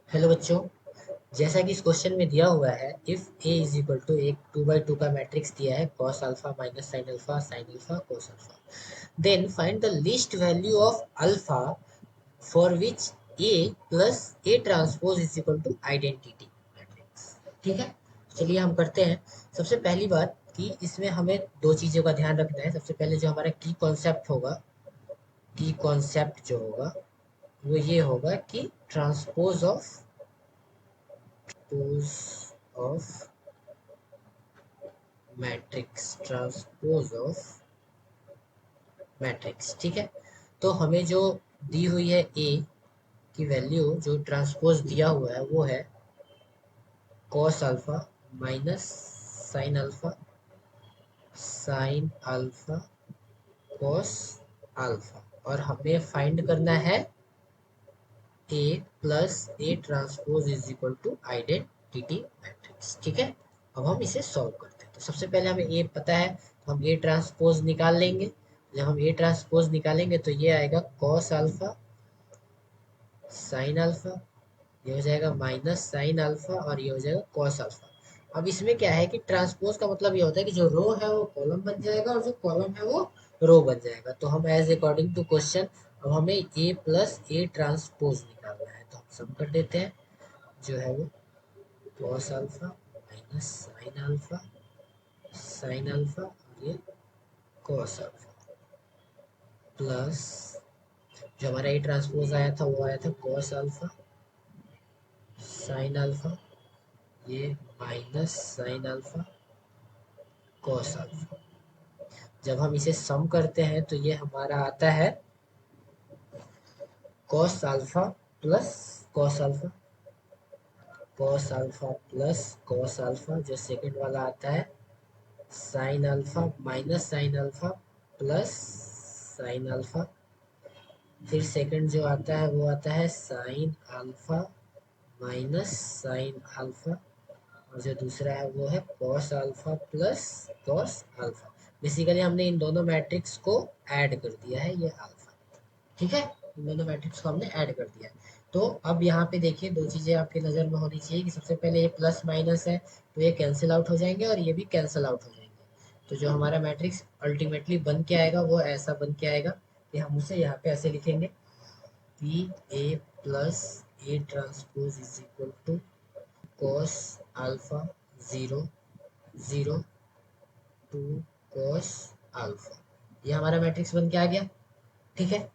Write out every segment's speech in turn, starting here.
Hello बच्चों, जैसा कि इस क्वेश्चन में दिया हुआ है, if A is equal to एक 2 by 2 का मैट्रिक्स दिया है, cos alpha minus sine alpha cos alpha, then find the least value of alpha for which A plus A transpose is equal to identity matrix. ठीक है, चलिए हम करते हैं। सबसे पहली बात कि इसमें हमें दो चीज़ों का ध्यान रखना है। सबसे पहले जो हमारा की कॉन्सेप्ट होगा, की कॉन्सेप्ट जो होगा वो ये होगा कि transpose of transpose of matrix. ठीक है, तो हमें जो दी हुई है ए की वैल्यू, जो ट्रांसपोज दिया हुआ है वो है cos alpha minus sine alpha cos alpha, और हमें फाइंड करना है A plus A transpose is equal to identity matrix. ठीक है, अब हम इसे सॉल्व करते हैं। तो सबसे पहले हमें ए पता है, तो हम ए ट्रांसपोज निकाल लेंगे। जब हम ए ट्रांसपोज निकालेंगे तो ये आएगा कॉस अल्फा साइन अल्फा, ये हो जाएगा माइनस साइन अल्फा, और ये हो जाएगा कॉस अल्फा। अब इसमें क्या है कि ट्रांसपोज का मतलब ये होता है कि जो रो है वो कॉलम बन जाएगा और जो कॉलम है वो रो बन जाएगा। तो हम एज अकॉर्डिंग टू क्वेश्चन, अब हमें ए प्लस ए ट्रांसपोज निकालना है, तो हम सम कर देते हैं। जो है वो cos alpha minus sine alpha और ये कॉस अल्फा, प्लस जो हमारा ए ट्रांसपोज आया था वो आया था कॉस अल्फा साइन अल्फा, ये minus sine alpha cos alpha. जब हम इसे सम करते हैं तो ये हमारा आता है cos alpha plus cos alpha, cos alpha plus cos alpha, जो सेकंड वाला आता है sine alpha minus sine alpha plus sine alpha, फिर सेकंड जो आता है वो आता है sine alpha minus sine alpha, और जो दूसरा है वो है cos alpha plus cos alpha. Basically हमने इन दोनों मैट्रिक्स को ऐड कर दिया है, ये अल्फा। ठीक है, इन दोनों मैट्रिक्स को हमने ऐड कर दिया है। तो अब यहाँ पे देखिए, दो चीज़ें आपकी नज़र में होनी चाहिए कि सबसे पहले ये प्लस माइनस है तो ये कैंसिल आउट हो जाएंगे और ये भी कैंसिल आउट हो जाएंगे। तो जो हमारा मैट्रिक्स अल्टीमेटली बन के आएगा वो ऐसा बन के आएगा कि हम उसे यहाँ पे ऐसे लिखेंगे P A plus A transpose is equal to cos alpha zero zero two cos alpha. ये हमारा मैट्रिक्स बन के आ गया। ठीक है,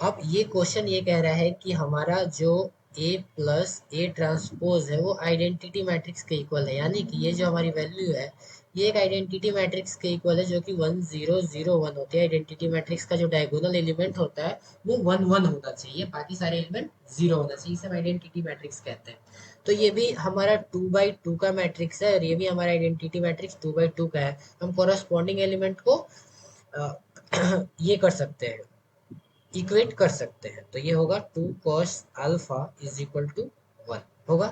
अब ये क्वेश्चन ये कह रहा है कि हमारा जो ए प्लस ए ट्रांसपोज है वो आइडेंटिटी मैट्रिक्स के इक्वल है, यानी कि ये जो हमारी वैल्यू है ये एक आइडेंटिटी मैट्रिक्स के इक्वल है, जो कि 1001 होती है। आइडेंटिटी मैट्रिक्स का जो डायगोनल एलिमेंट होता है वो 11 होना चाहिए, बाकी सारे एलिमेंट 0 होना चाहिए, इसे हम आइडेंटिटी मैट्रिक्स कहते हैं। तो ये भी हमारा 2 by 2 का मैट्रिक्स है और ये भी हमारा आइडेंटिटी मैट्रिक्स 2 by 2 का है। हम कॉरस्पॉन्डिंग एलिमेंट को ये कर सकते हैं, इक्वेट कर सकते हैं। तो ये होगा 2 cos alpha is equal to 1 होगा।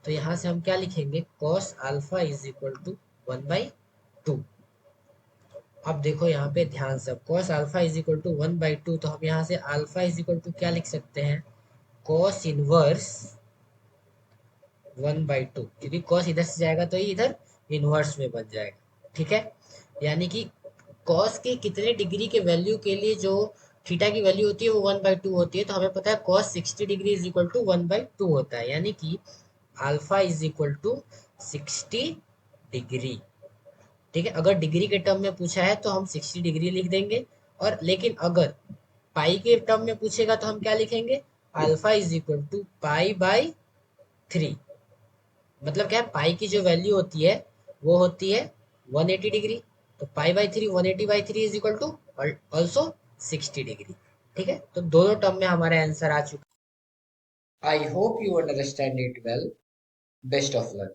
तो यहाँ से हम क्या लिखेंगे, cos alpha is equal to 1/2। अब देखो यहाँ पे ध्यान से, cos alpha is equal to 1/2, तो हम यहाँ से अल्फा इज इक्वल टू क्या लिख सकते हैं, cos इनवर्स 1/2, क्योंकि cos इधर से जाएगा तो ये इधर इनवर्स में बन जाएगा। ठीक है, यानी कि कॉस के कितने डिग्री के वैल्यू के लिए जो थीटा की वैल्यू होती है वो 1/2 होती है, तो हमें पता है cos 60 degree is equal to 1/2 होता है, यानी कि alpha is equal to 60 degree. ठीक है, अगर डिग्री के टर्म में पूछा है तो हम 60 डिग्री लिख देंगे, और लेकिन अगर पाई के टर्म में पूछेगा तो हम क्या लिखेंगे, अल्फा इज इक्वल टू पाई/3। मतलब क्या है, पाई की जो वैल्यू होती है वो होती है 180 डिग्री, तो पाई/3 180/3 is equal to also 60 degree. ठीक है, तो दोनों टर्म में हमारा आंसर आ चुका है। I hope you understand it well. Best of luck.